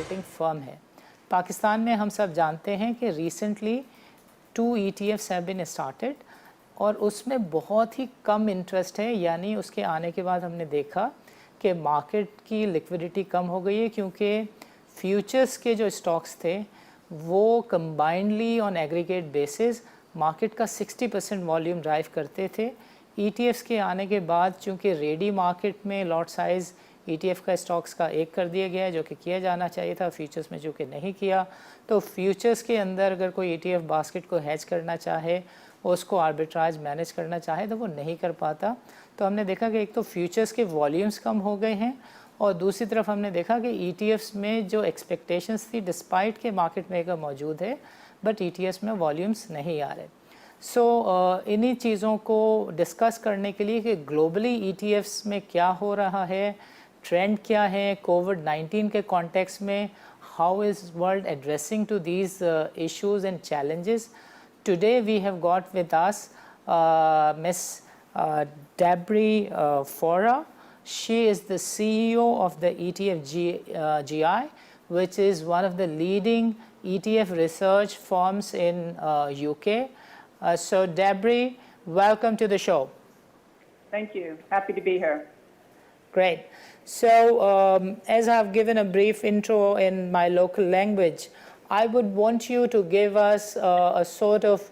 Reporting firm है। पाकिस्तान में हम सब जानते हैं कि recently 2 ETFs have been started और उसमें बहुत ही कम इंटरेस्ट है, यानी उसके आने के बाद हमने देखा कि मार्केट की लिक्विडिटी कम हो गई है, क्योंकि फ्यूचर्स के जो स्टॉक्स थे वो combinedly on aggregate basis market का 60% वॉल्यूम ड्राइव करते थे। ETFs के आने के बाद चूँकि रेडी मार्केट में लॉट साइज़ ETF का स्टॉक्स का एक कर दिया गया है, जो कि किया जाना चाहिए था, फ्यूचर्स में चूँकि नहीं किया, तो फ्यूचर्स के अंदर अगर कोई ETF बास्केट को हैच करना चाहे, उसको आर्बिट्राज मैनेज करना चाहे, तो वो नहीं कर पाता। तो हमने देखा कि एक तो फ्यूचर्स के वॉल्यूम्स कम हो गए हैं और दूसरी तरफ हमने देखा कि ETFs में जो एक्सपेक्टेशंस थी, डिस्पाइट के मार्केट मेकर मौजूद है, बट ETFs में वॉल्यूम्स नहीं आ रहे। सो इन्हीं चीज़ों को डिस्कस करने के लिए कि ग्लोबली ETFs में क्या हो रहा है, ट्रेंड क्या है, कोविड-19 के कॉन्टेक्स्ट में how is world addressing to these issues and challenges, today we have got with us Miss Debri Fora. She is the CEO of the GI, which is one of the leading ETF research firms in UK. So Debri, welcome to the show. Thank you. Happy to be here. Great. So as I've given a brief intro in my local language, I would want you to give us a sort of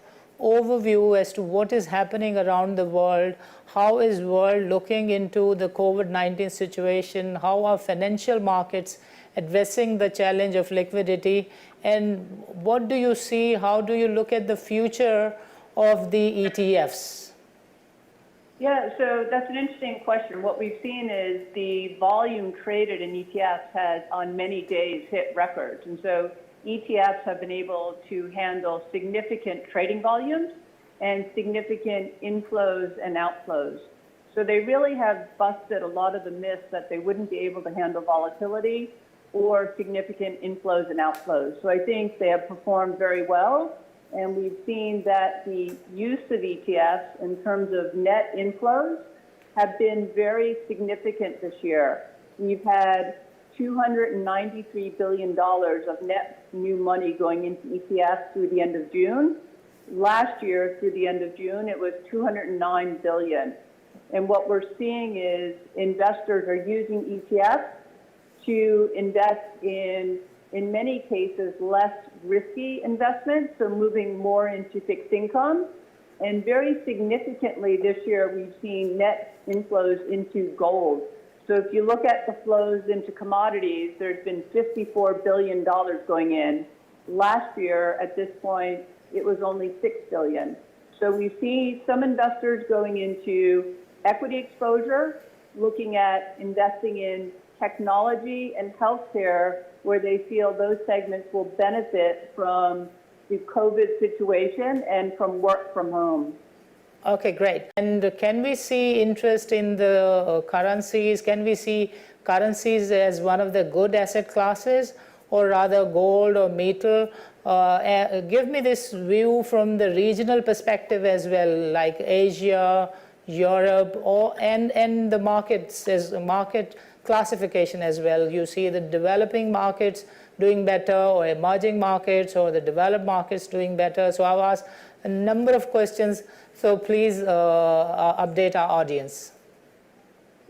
overview as to what is happening around the world, how is world looking into the COVID-19 situation, how are financial markets addressing the challenge of liquidity, and what do you see, how do you look at the future of the ETFs? Yeah, so that's an interesting question. What we've seen is the volume traded in ETFs has on many days hit records. And so ETFs have been able to handle significant trading volumes and significant inflows and outflows. So they really have busted a lot of the myths that they wouldn't be able to handle volatility or significant inflows and outflows. So I think they have performed very well. And we've seen that the use of ETFs in terms of net inflows have been very significant this year. We've had $293 billion of net new money going into ETFs through the end of June. Last year, through the end of June, it was $209 billion. And what we're seeing is investors are using ETFs to invest in many cases, less risky investments, so moving more into fixed income. And very significantly this year, we've seen net inflows into gold. So if you look at the flows into commodities, there's been $54 billion going in. Last year, at this point, it was only $6 billion. So we see some investors going into equity exposure, looking at investing in technology and healthcare, where they feel those segments will benefit from the COVID situation and from work from home. Okay, great. And can we see interest in the currencies? Can we see currencies as one of the good asset classes, or rather gold or metal? Give me this view from the regional perspective as well, like Asia, Europe, and the markets as a market classification as well. You see the developing markets doing better, or emerging markets, or the developed markets doing better. So I've asked a number of questions, so please update our audience.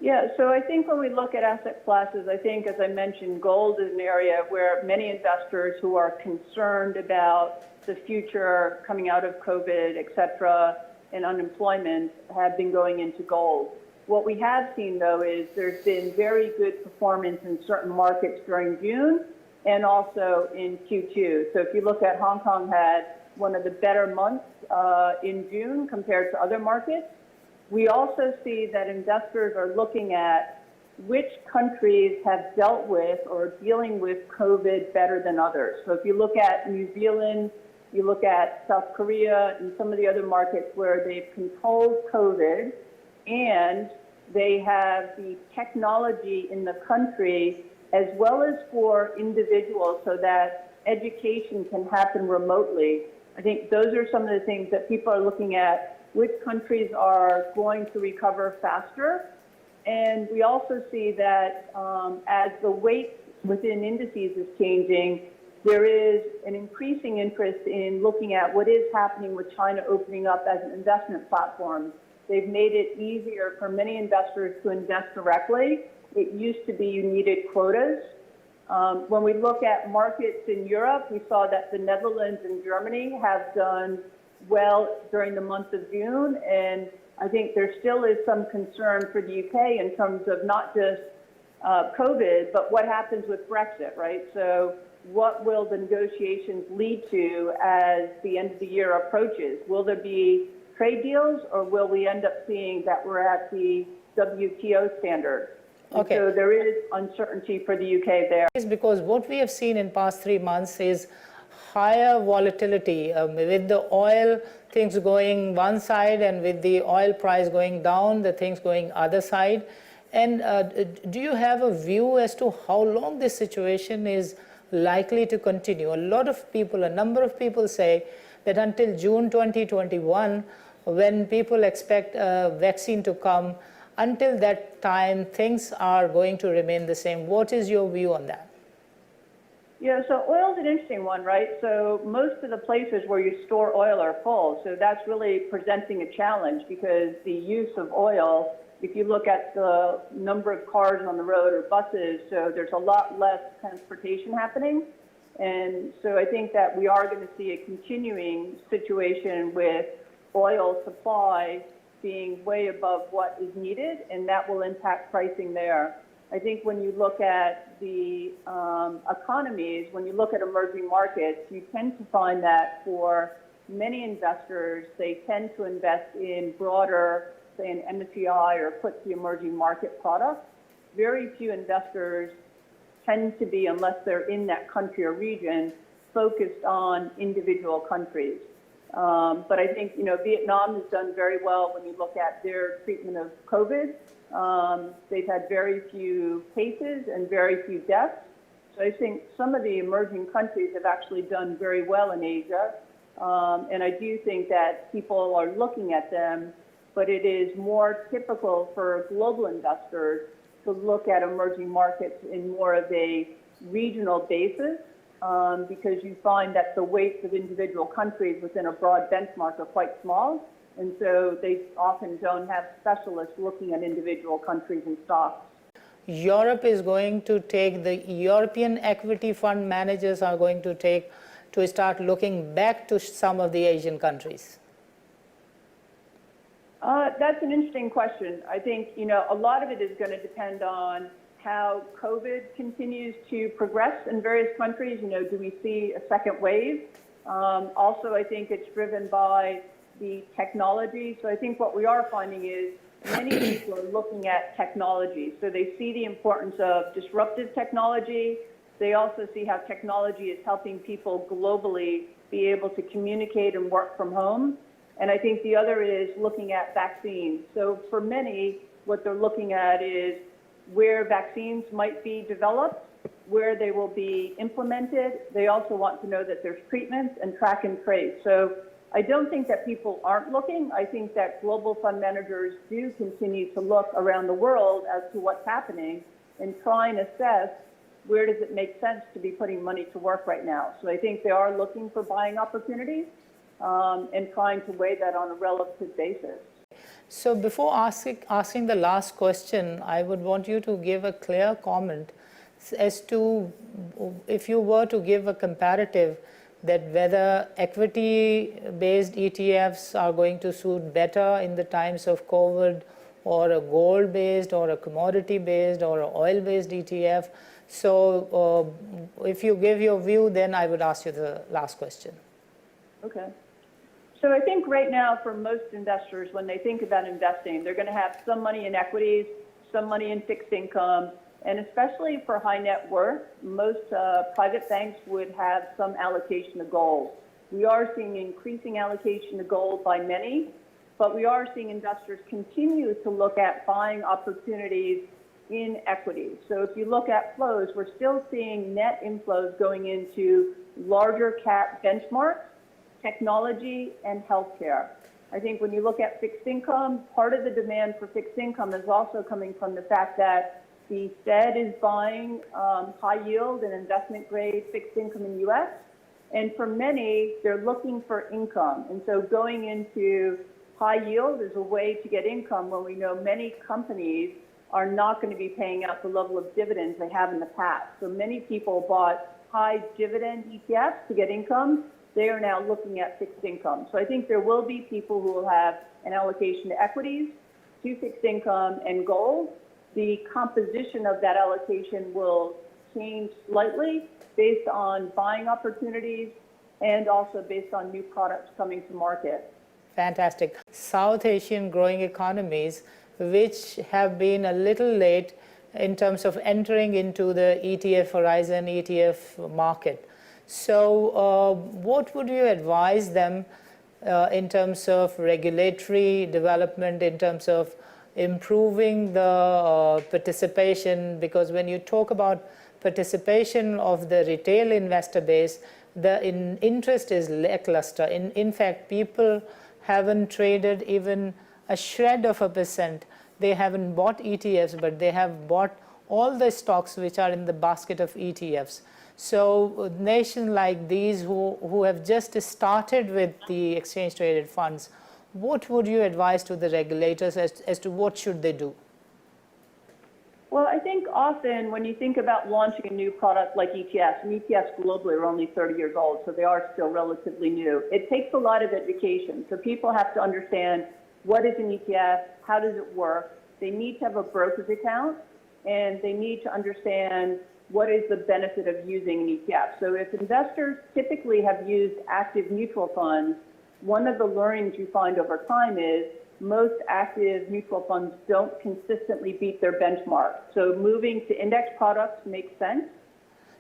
Yeah, so I think when we look at asset classes, I think, as I mentioned, gold is an area where many investors who are concerned about the future coming out of COVID, et cetera, and unemployment have been going into gold. What we have seen, though, is there's been very good performance in certain markets during June and also in Q2. So if you look at Hong Kong had one of the better months in June compared to other markets. We also see that investors are looking at which countries have dealt with or are dealing with COVID better than others. So if you look at New Zealand, you look at South Korea and some of the other markets where they've controlled COVID and they have the technology in the country as well as for individuals so that education can happen remotely. I think those are some of the things that people are looking at, which countries are going to recover faster. And we also see that as the weights within indices is changing, there is an increasing interest in looking at what is happening with China opening up as an investment platform. They've made it easier for many investors to invest directly. It used to be you needed quotas. When we look at markets in Europe, we saw that the Netherlands and Germany have done well during the month of June, and I think there still is some concern for the UK in terms of not just COVID, but what happens with Brexit, right? So what will the negotiations lead to as the end of the year approaches? Will there be trade deals, or will we end up seeing that we're at the WTO standard? Okay. So there is uncertainty for the UK there. Is because what we have seen in past 3 months is higher volatility with the oil things going one side and with the oil price going down, the things going other side. And do you have a view as to how long this situation is likely to continue? A lot of people, a number of people say that until June 2021, when people expect a vaccine to come, until that time, things are going to remain the same. What is your view on that? Yeah, so oil is an interesting one, right? So most of the places where you store oil are full. So that's really presenting a challenge because the use of oil, if you look at the number of cars on the road or buses, so there's a lot less transportation happening. And so I think that we are going to see a continuing situation with oil supply being way above what is needed, and that will impact pricing there. I think when you look at the economies, when you look at emerging markets, you tend to find that for many investors, they tend to invest in broader, say an MSCI or FTSE emerging market products. Very few investors tend to be, unless they're in that country or region, focused on individual countries. But I think, Vietnam has done very well when you look at their treatment of COVID. They've had very few cases and very few deaths. So I think some of the emerging countries have actually done very well in Asia. And I do think that people are looking at them, but it is more typical for global investors to look at emerging markets in more of a regional basis. Because you find that the weights of individual countries within a broad benchmark are quite small, and so they often don't have specialists looking at individual countries and stocks. Europe is going to take, the European equity fund managers are going to start looking back to some of the Asian countries. That's an interesting question. I think, a lot of it is going to depend on how COVID continues to progress in various countries. Do we see a second wave? Also, I think it's driven by the technology. So I think what we are finding is many people are looking at technology. So they see the importance of disruptive technology. They also see how technology is helping people globally be able to communicate and work from home. And I think the other is looking at vaccines. So for many, what they're looking at is where vaccines might be developed, where they will be implemented. They also want to know that there's treatments and track and trace. So I don't think that people aren't looking. I think that global fund managers do continue to look around the world as to what's happening and try and assess where does it make sense to be putting money to work right now. So I think they are looking for buying opportunities and trying to weigh that on a relative basis. So before asking the last question, I would want you to give a clear comment as to, if you were to give a comparative, that whether equity-based ETFs are going to suit better in the times of COVID, or a gold-based, or a commodity-based, or an oil-based ETF. So if you give your view, then I would ask you the last question. Okay. So I think right now for most investors, when they think about investing, they're going to have some money in equities, some money in fixed income, and especially for high net worth, most private banks would have some allocation to gold. We are seeing increasing allocation to gold by many, but we are seeing investors continue to look at buying opportunities in equities. So if you look at flows, we're still seeing net inflows going into larger cap benchmarks, technology, and healthcare. I think when you look at fixed income, part of the demand for fixed income is also coming from the fact that The Fed is buying high yield and investment grade fixed income in the U.S. And for many, they're looking for income. And so going into high yield is a way to get income when we know many companies are not going to be paying out the level of dividends they have in the past. So many people bought high dividend ETFs to get income. They are now looking at fixed income. So I think there will be people who will have an allocation to equities, to fixed income, and gold. The composition of that allocation will change slightly based on buying opportunities and also based on new products coming to market. Fantastic. South Asian growing economies, which have been a little late in terms of entering into the ETF horizon, ETF market. So what would you advise them in terms of regulatory development, in terms of improving the participation? Because when you talk about participation of the retail investor base, the interest is lackluster. In fact, people haven't traded even a shred of a percent. They haven't bought ETFs, but they have bought all the stocks which are in the basket of ETFs. So nations like these who have just started with the exchange traded funds, what would you advise to the regulators as to what should they do? Well, I think often when you think about launching a new product like ETFs, and ETFs globally are only 30 years old, so they are still relatively new, it takes a lot of education. So people have to understand what is an ETF, how does it work. They need to have a brokerage account, and they need to understand what is the benefit of using an ETF. So if investors typically have used active mutual funds, one of the learnings you find over time is most active mutual funds don't consistently beat their benchmark. So moving to index products makes sense.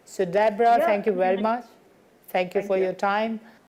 So Deborah, Yeah. thank you very much. Thank you for your time.